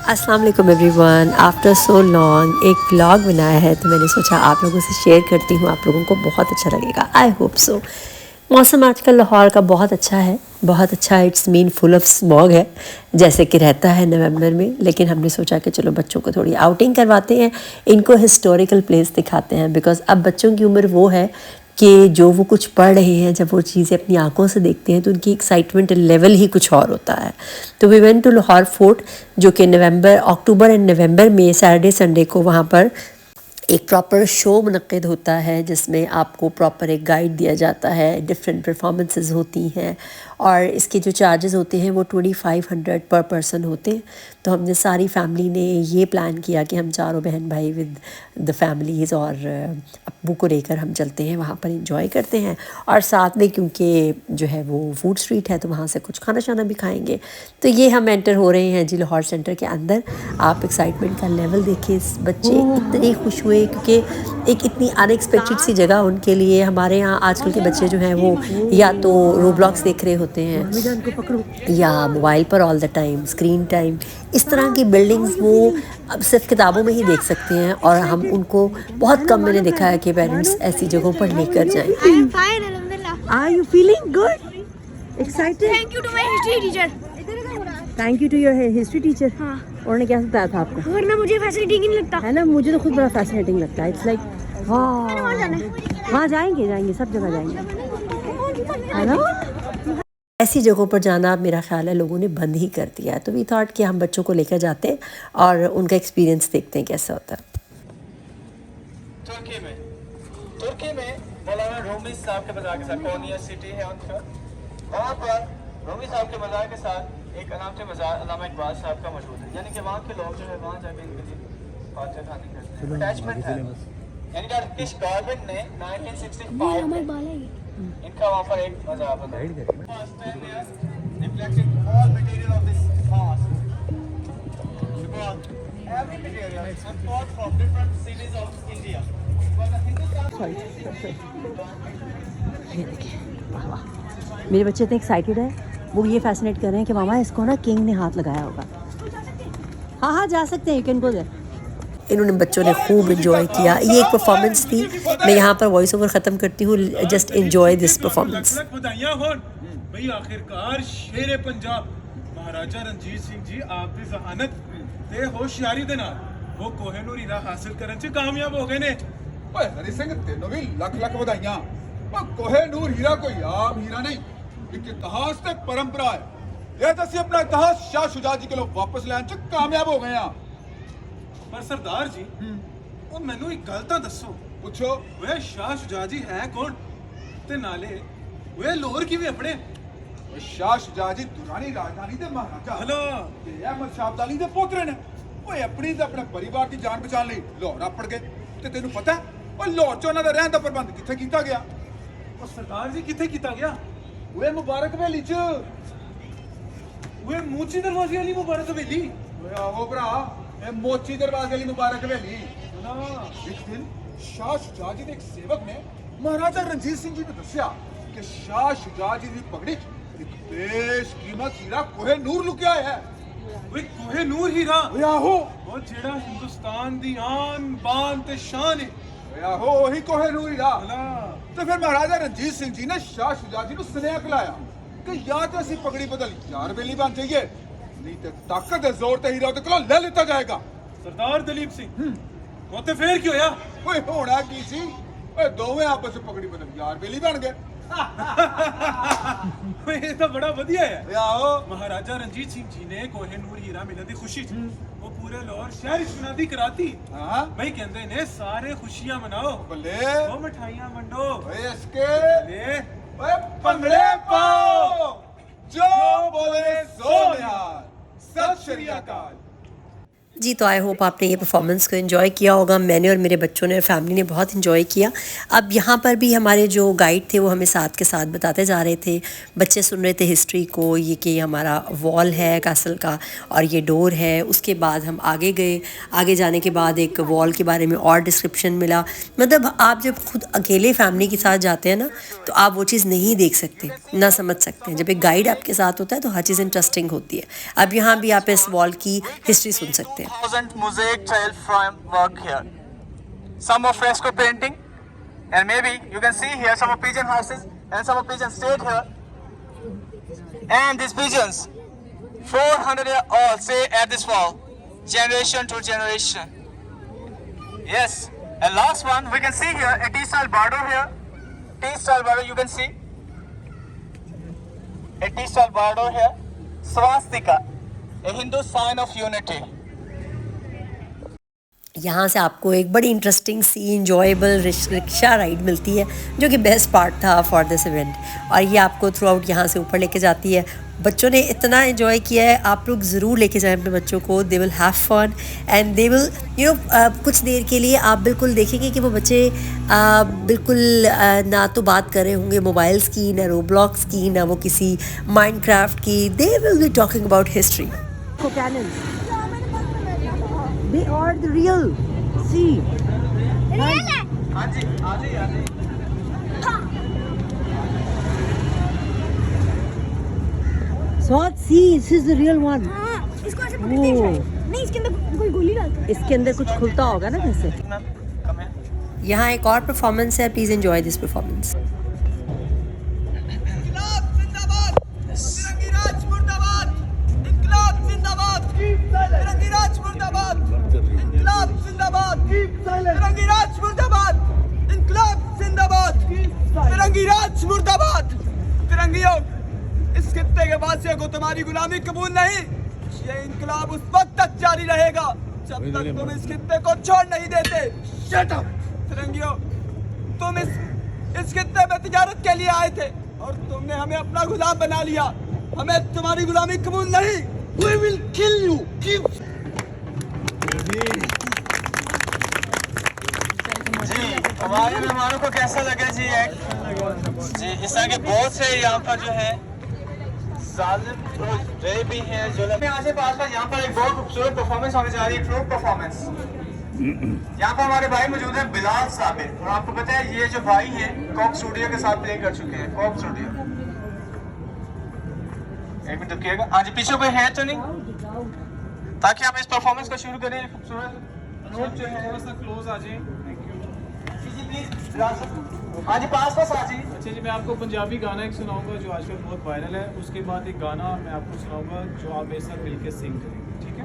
अस्सलाम वालेकुम everyone. After so long एक व्लॉग बनाया है तो मैंने सोचा आप लोगों से शेयर करती हूँ, आप लोगों को बहुत अच्छा लगेगा। I hope so. मौसम आजकल लाहौर का बहुत अच्छा है, बहुत अच्छा। It's mean full of smog है जैसे कि रहता है नवंबर में, लेकिन हमने सोचा कि चलो बच्चों को थोड़ी आउटिंग करवाते हैं, इनको हिस्टोरिकल प्लेस दिखाते हैं। बिकॉज़ अब बच्चों की उम्र वो है कि जो वो कुछ पढ़ रहे हैं, जब वो चीज़ें अपनी आंखों से देखते हैं तो उनकी एक्साइटमेंट लेवल ही कुछ और होता है। तो we went to Lahore fort, जो कि अक्टूबर एंड नवंबर में सैटरडे संडे को वहाँ पर एक प्रॉपर शो मुनक्किद होता है, जिसमें आपको प्रॉपर एक गाइड दिया जाता है, डिफरेंट परफॉर्मेंसेस होती हैं और इसके जो चार्जेस होते हैं वो 2500 पर पर्सन होते हैं। तो हमने सारी फैमिली ने ये प्लान किया कि हम चारों बहन भाई विद द फैमिलीज़ और अब्बू को लेकर हम चलते हैं, वहाँ पर इंजॉय करते हैं और साथ में क्योंकि जो है वो फूड स्ट्रीट है तो वहाँ से कुछ खाना शाना भी खाएंगे। तो ये हम एंटर हो रहे हैं जी लाहौर सेंटर के अंदर। आप एक्साइटमेंट का लेवल देखिए, बच्चे इतने खुश हुए क्योंकि एक इतनी अनएक्सपेक्टेड सी जगह उनके लिए। हमारे यहाँ आजकल के बच्चे जो हैं वो या तो रोब्लॉक्स देख रहे होते हैं या मोबाइल पर all the time screen time, इस तरह की बिल्डिंग्स वो अब सिर्फ किताबों में ही देख सकते हैं और हम उनको बहुत कम मैंने देखा है कि पेरेंट्स ऐसी जगहों पर लेकर जाएं। Are you feeling good? Excited? Thank you to my history teacher. Thank you to your history teacher. हाँ। और ने क्या बताया था आपको? वरना मुझे फैसिलिटेटिंग नहीं लगता। है ना, मुझे तो खुद बड़ा फैसिनेटिंग लगता है। इट्स लाइक वहाँ जाना है। हाँ जाएंगे सब जगह जाएंगे, है ना। ऐसी जगहों पर जाना मेरा ख्याल है लोगों ने बंद ही कर दिया है। तो वी थॉट कि हम बच्चों को लेकर जाते हैं और उनका एक्सपीरियंस देखते हैं कैसा होता है। तुर्की में मौलाना रूमी साहब के मज़ार के साथ कोनिया सिटी है उनका, वहाँ पर रूमी साहब के मज़ार के साथ एक अलामत मज़ार अल्लामा इकबाल साहब का मौजूद है। यानी कि वहाँ के लोग जो है वहाँ जाकर इनके लिए फातिहा खानी करते हैं। अटैचमेंट है, यानी कि ब्रिटिश गवर्नमेंट ने 1965 में इनका वहाँ पर एक मज़ार बनाया। Every material is imported from different cities of India. ये देखिए, वाह वाह, मेरे बच्चे इतने एक्साइटेड है, वो ये फैसिनेट कर रहे हैं कि मामा इसको ना किंग ने हाथ लगाया होगा। हाँ जा सकते हैं, यू कैन गो देयर। इन्होंने बच्चों ने खूब इंजॉय किया। ये एक परफॉर्मेंस थी। मैं यहाँ पर वॉइस ओवर ख़त्म करती हूँ। Just enjoy this performance. भाई आखिरकार शेरे पंजाब महाराजा रणजीत सिंह जी आप दी जहानत ते होशियारी दे नाल वो कोहिनूर हीरा हासिल करन च कामयाब हो गए ने। ओए हरी सिंह तेनों भी लख लख बधाइयां। ओ कोहिनूर हीरा कोई आम हीरा नहीं, एक इतिहास ते परंपरा है। ये तो अपना इतिहास शाह शुजा जी के लो वापस लैन च कामयाब हो गए हैं। पर सरदार जी वो मैनू एक गल तां दसो, पूछो। वे शाह शुजा जी है कौन ते नाले वे लोर किवें अपने? शाह शुजा जी दुरानी राजधानी दे महाराजा हेलो ते अहमद शाह अब्दाली दे पोतरे ने। ओए अपनी ते अपने परिवार की जान बचाने लई लाहौर आपड़ गए। ते तेनू पता है ओ लाहौर च उन्हां दा रहन दा प्रबंध कित्थे कीता गया? और सरदार जी किथे कीता गया? ओए मुबारक हवेली च। वे मूची दरवाजे वाली मुबारक हवेली। ओए आहो भरा, ए मोची दरवाजे वाली मुबारक हवेली। ना एक दिन शाह शुजा जी दे एक सेवक ने महाराजा रणजीत सिंह जी ने दस्या कि शाह शुजा जी दी पगड़ी एक बेशकीमत हीरा कोहिनूर लुकिया है। वे कोहिनूर हीरा ओए आहो, वो जेड़ा हिंदुस्तान दी आन बान ते शान है। ओए आहो वही कोहिनूर हीरा। भला तो फिर महाराजा रणजीत सिंह जी ने शाह शुजा जी को स्नेह खिलाया कि या तो ऐसी पगड़ी बदल यार बेली बन जाइए, नहीं तो ताकत दे जोर ते हीरा उहदे कोलों ले लिता जाएगा। सरदार दलीप सिंह वो ते फिर की होया? ओए होना की सी, ओए दोवें आपस में पगड़ी बदल यार बेली बन गए। ये तो बड़ा बढ़िया है। ओए आओ, महाराजा रणजीत सिंह जी ने कोहिनूर हीरा मिलने की खुशी च वो पूरे लाहौर शहर सुनादी कराती। हाँ भाई कहते ने सारे खुशियां मनाओ, बल्ले वो मिठाइयां वंडो, ओए इसके ले ओए भंगड़े पाओ, जो बोले सो निहाल। सत श्री अकाल। जी, तो आई होप आपने ये परफॉर्मेंस को एंजॉय किया होगा। मैंने और मेरे बच्चों ने और फैमिली ने बहुत एंजॉय किया। अब यहाँ पर भी हमारे जो गाइड थे वो हमें साथ के साथ बताते जा रहे थे। बच्चे सुन रहे थे हिस्ट्री को, ये कि हमारा वॉल है कैसल का और ये डोर है। उसके बाद हम आगे गए, आगे जाने के बाद एक वॉल के बारे में और डिस्क्रिप्शन मिला। मतलब आप जब खुद अकेले फैमिली के साथ जाते हैं ना, तो आप वो चीज़ नहीं देख सकते, ना समझ सकते हैं। जब एक गाइड आपके साथ होता है तो हर चीज़ इंटरेस्टिंग होती है। अब यहाँ भी आप इस वॉल की हिस्ट्री सुन सकते हैं। 1000 mosaic tile framework here. Some of fresco painting, and maybe you can see here some of pigeon houses, and some of pigeons stayed here. And these pigeons, 400 year old, stay at this wall, generation to generation. Yes, and last one we can see here a T-style bardo here. T-style bardo you can see. A T-style bardo here. Swastika, a Hindu sign of unity. यहाँ से आपको एक बड़ी interesting सी enjoyable rickshaw ride मिलती है, जो कि best part था फॉर दिस इवेंट। और ये आपको थ्रू आउट यहाँ से ऊपर लेके जाती है। बच्चों ने इतना एंजॉय किया है, आप लोग ज़रूर लेके जाएं अपने बच्चों को। They will have fun and they will कुछ देर के लिए आप बिल्कुल देखेंगे कि वो बच्चे बिल्कुल ना तो बात कर रहे होंगे मोबाइल्स की, ना रोब्लॉक्स की, ना वो किसी माइनक्राफ्ट की। They will be talking about history. They are the real. See. Real है। हाँ जी, आ जाइए, आ जाइए। Swat, see, this is the real one. हाँ, इसको ऐसे पकड़ते हैं शायद। नहीं, इसके अंदर कोई गोली डालता है। इसके अंदर कुछ खुलता होगा ना वैसे। Ma'am, come here. यहाँ एक और परफॉर्मेंस है, प्लीज़ एंजॉय दिस परफॉर्मेंस। इनकलाब जिंदाबाद, तिरंगी राज मुर्दाबाद, इनकलाब जिंदाबाद, तिरंगी राज मुर्दाबाद, इनकलाब जिंदाबाद, तिरंगी राज मुर्दाबाद, इनकलाब जिंदाबाद, तिरंगी राज मुर्दाबाद। तिरंगियों, इस खित्ते के वासियों को तुम्हारी गुलामी कबूल नहीं। ये इनकलाब उस वक्त तक जारी रहेगा जब तक तुम इस खित्ते को छोड़ नहीं देते। Shut up! तिरंगियों, तुम इस खित्ते में तिजारत के लिए आए थे और तुमने हमें अपना गुलाम बना लिया। हमें तुम्हारी गुलामी कबूल नहीं। We will kill you. जी, हमारे मेहमानों को कैसा लगा जी जी, इस तरह के बहुत से यहाँ पर जो है जालिम रहे भी हैं जो आसे पास पर यहाँ पर एक बहुत खूबसूरत परफॉर्मेंस होने जा रही है, ट्रूप परफॉर्मेंस। यहाँ पर हमारे भाई मौजूद है बिलाल साबिर, और आपको पता है ये जो भाई है कॉक स्टूडियो के साथ प्ले कर चुके हैं। कॉक स्टूडियो, एक मिनट रुकिएगा। हाँ जी, पीछे कोई है तो नहीं, ताकि आप इस परफॉर्मेंस को शुरू करें। खूबसूरत नोट जो है थोड़ा सा क्लोज आ जाए। हाँ जी, पास आ जाइए। अच्छा जी, मैं आपको पंजाबी गाना एक सुनाऊंगा जो आजकल बहुत वायरल है। उसके बाद एक गाना मैं आपको सुनाऊंगा जो आप मेरे साथ मिलकर सिंग करेंगे, ठीक है?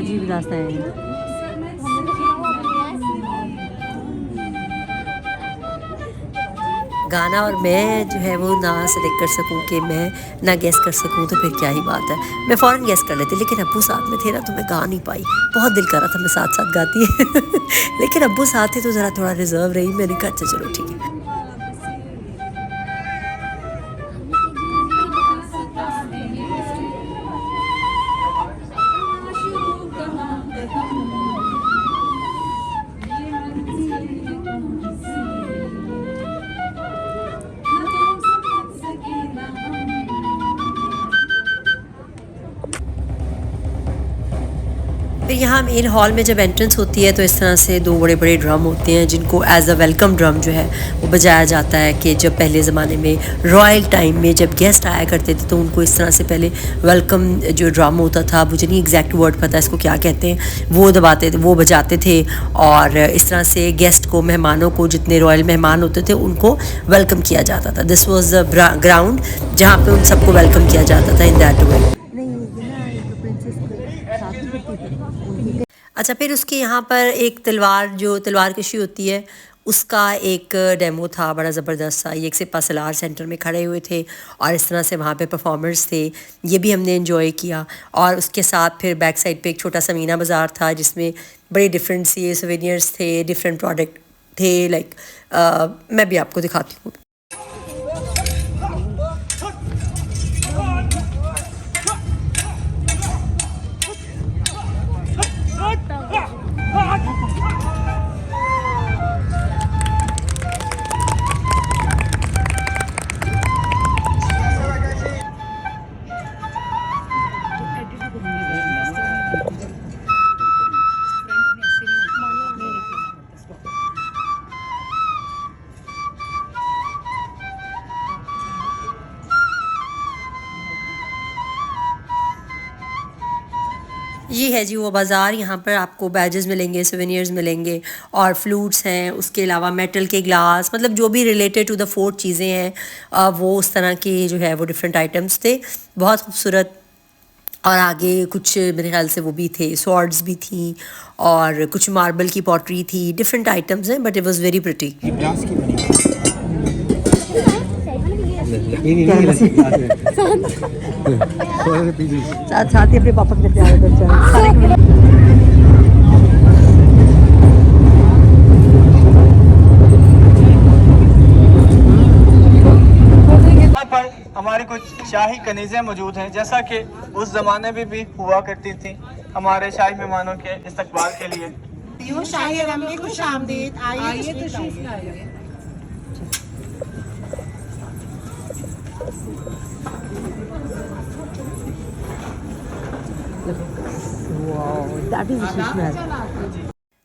अजीब रास्ता है। गाना और मैं जो है वो ना सेलेक्ट कर सकूं कि मैं ना गेस कर सकूं तो फिर क्या ही बात है। मैं फ़ौरन गेस कर लेती, लेकिन अब्बू साथ में थे ना तो मैं गा नहीं पाई। बहुत दिल कर रहा था मैं साथ साथ गाती लेकिन अब्बू साथ थे तो ज़रा थोड़ा रिजर्व रही। मैंने कहा अच्छा चलो ठीक है। यहाँ मेन हॉल में जब एंट्रेंस होती है तो इस तरह से दो बड़े बड़े ड्रम होते हैं जिनको एज अ वेलकम ड्रम जो है वो बजाया जाता है कि जब पहले ज़माने में रॉयल टाइम में जब गेस्ट आया करते थे तो उनको इस तरह से पहले वेलकम जो ड्रम होता था, मुझे नहीं एग्जैक्ट वर्ड पता इसको क्या कहते हैं, वो दबाते थे, वो बजाते थे और इस तरह से गेस्ट को, मेहमानों को, जितने रॉयल मेहमान होते थे उनको वेलकम किया जाता था। दिस वॉज द ग्राउंड जहाँ पे उन सबको वेलकम किया जाता था इन दैट वे। अच्छा, फिर उसके यहाँ पर एक तलवार कशी होती है उसका एक डेमो था बड़ा ज़बरदस्त सा। ये एक सिपा सलार सेंटर में खड़े हुए थे और इस तरह से वहाँ पे परफॉर्मर्स थे, ये भी हमने एंजॉय किया। और उसके साथ फिर बैक साइड पे एक छोटा सा मीना बाज़ार था जिसमें बड़े डिफरेंट से सोवेनियर्स थे, डिफरेंट प्रोडक्ट थे। लाइक मैं भी आपको दिखाती हूँ। ये है जी वो बाज़ार, यहाँ पर आपको बैजेस मिलेंगे, सोवेनियर्स मिलेंगे और फ्लूट्स हैं, उसके अलावा मेटल के ग्लास, मतलब जो भी रिलेटेड टू द फोर्ट चीज़ें हैं वो उस तरह के जो है वो डिफरेंट आइटम्स थे, बहुत खूबसूरत। और आगे कुछ मेरे ख्याल से वो भी थे, स्वॉर्ड्स भी थी और कुछ मार्बल की पॉटरी थी, डिफरेंट आइटम्स हैं, but it was very pretty. साथ ही अपने पापा के प्यारे बच्चा। पर हमारी कुछ शाही कनीज़ें मौजूद हैं, जैसा कि उस ज़माने में भी हुआ करती थी हमारे शाही मेहमानों के इस्तकबाल के लिए। शाही रम में खुश आमदीद, आइए तशरीफ लाइए। That is Sheesh Mahal.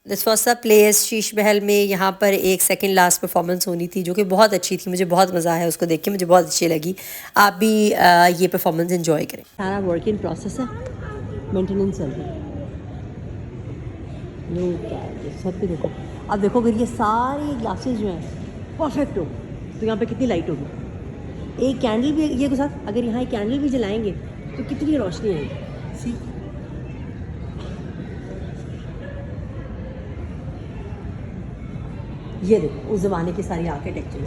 This was the place Sheesh Mahal में। यहाँ पर एक सेकंड लास्ट परफॉर्मेंस होनी थी जो कि बहुत अच्छी थी, मुझे बहुत मज़ा आया उसको देख के, मुझे बहुत अच्छी लगी। आप भी ये परफॉर्मेंस एंजॉय करें। सारा वर्क इन प्रोसेस है, मेंटेनेंस चल रही है। सब पे देखो, अब देखो अगर ये सारे ग्लासेस जो हैं परफेक्ट हो तो यहाँ पे कितनी लाइट होगी। एक कैंडल भी ये के साथ अगर यहाँ एक कैंडल भी जलाएंगे तो कितनी रोशनी आएगी। सी ये देखो उस ज़माने की सारी आर्किटेक्चर,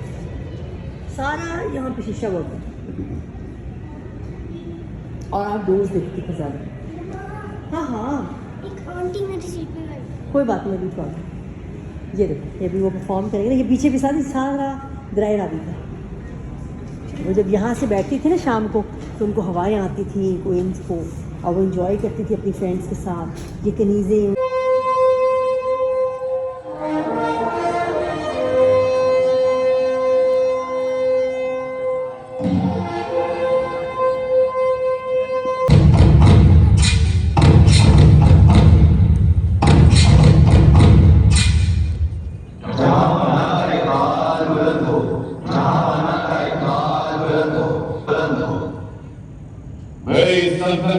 सारा यहाँ पे शीशा वर्क है। और आप डोर्स देखो कितने ज़्यादा। हाँ हाँ, एक आंटी मेरी सीट पे बैठी। कोई बात नहीं, प्रॉब्लम। ये देखो ये भी वो परफॉर्म करेंगे। ये पीछे भी सारा ग्राई रावी था। वो जब यहाँ से बैठती थी ना शाम को तो उनको हवाएं आती थी क्वींस को, और वो इन्जॉय करती थी अपनी फ्रेंड्स के साथ। ये कनीज़ें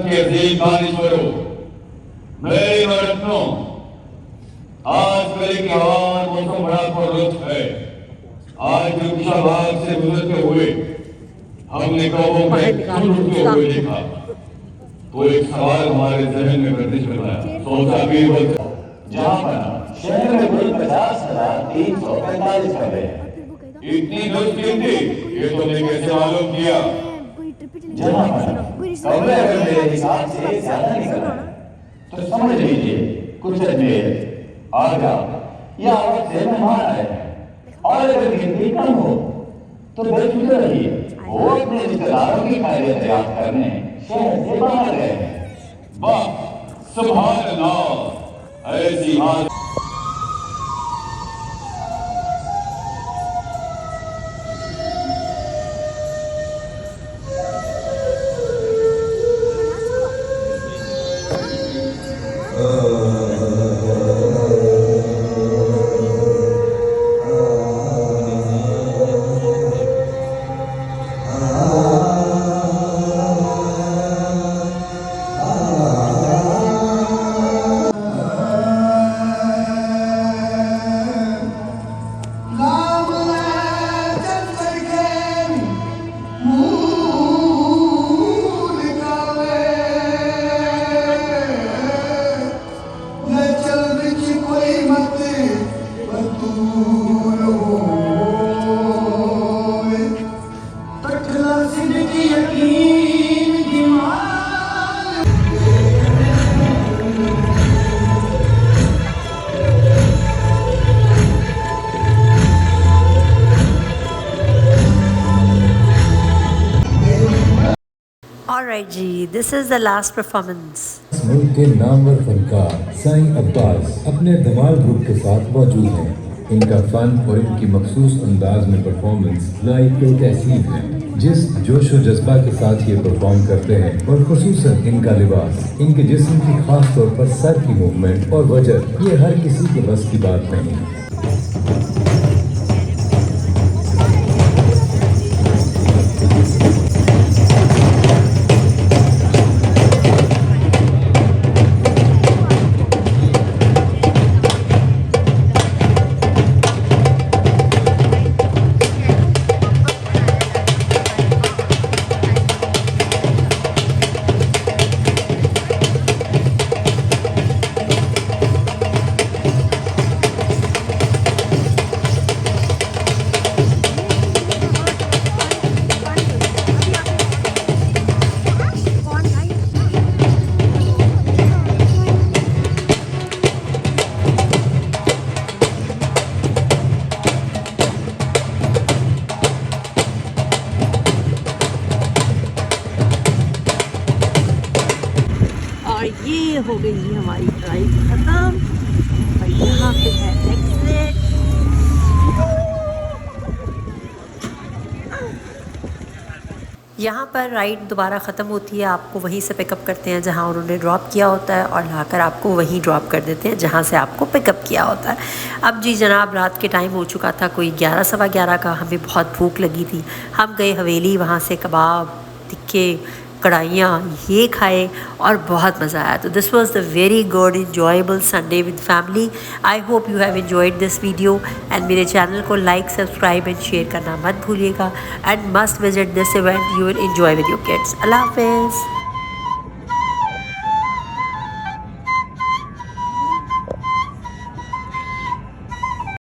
के अजीम दानिश्वरों, मेरे रत्नों, आज कल की हवा मौसम बड़ा लुत्फ है। आज शाहबाग से गुजरते हुए हमने कौमों में उठते हुए देखा तो एक सवाल हमारे जहन में गर्दिश में आया। सोचा भी जहाँ बना शहर में कुल 50,345 कमरे हैं। इतनी मुश्किल थी ये तुमने कैसे मालूम किया? जहाँ बना कमरे अगर मेरे हिसाब से ज्यादा निकल तो समझ लीजिए कुछ अजमेर, आगरा या और से मेहमान आए हैं। और अगर गिनती कम हो तो बेफिक्र रहिए, वो अपने रिश्तेदारों की खैरियत याद करने शहर से बाहर गए हैं। वाह सुभान अल्लाह, ऐसी हाल Oh ऑलराइट जी, this is the last performance. मुल्क के नामवर फनकार साईं अब्बास अपने धमाल ग्रुप के साथ मौजूद हैं। इनका फन और इनकी मखसूस अंदाज में परफॉर्मेंस लाइक तहसीब है। जिस जोश और जज्बा के साथ ये परफॉर्म करते हैं और खुसूसन इनका लिबास, इनके जिस्म की खास तौर पर सर की मूवमेंट और वजह, ये हर किसी के बस की बात नहीं। और ये हो गई जी हमारी ड्राइव खत्म और यहाँ पे है एग्जिट। यहाँ पर राइड दोबारा ख़त्म होती है, आपको वहीं से पिकअप करते हैं जहाँ उन्होंने ड्रॉप किया होता है और लाकर आपको वहीं ड्रॉप कर देते हैं जहाँ से आपको पिकअप किया होता है। अब जी जनाब रात के टाइम हो चुका था, कोई 11 सवा 11 का। हमें बहुत भूख लगी थी, हम गए हवेली, वहाँ से कबाब, टिक्के, कढ़ाइयाँ ये खाए और बहुत मज़ा आया। तो this was the very good enjoyable Sunday with family. I hope you have enjoyed this video and मेरे चैनल को लाइक, सब्सक्राइब एंड शेयर करना मत भूलिएगा and must visit this event, you will enjoy with your kids. अल्लाह हाफिज़।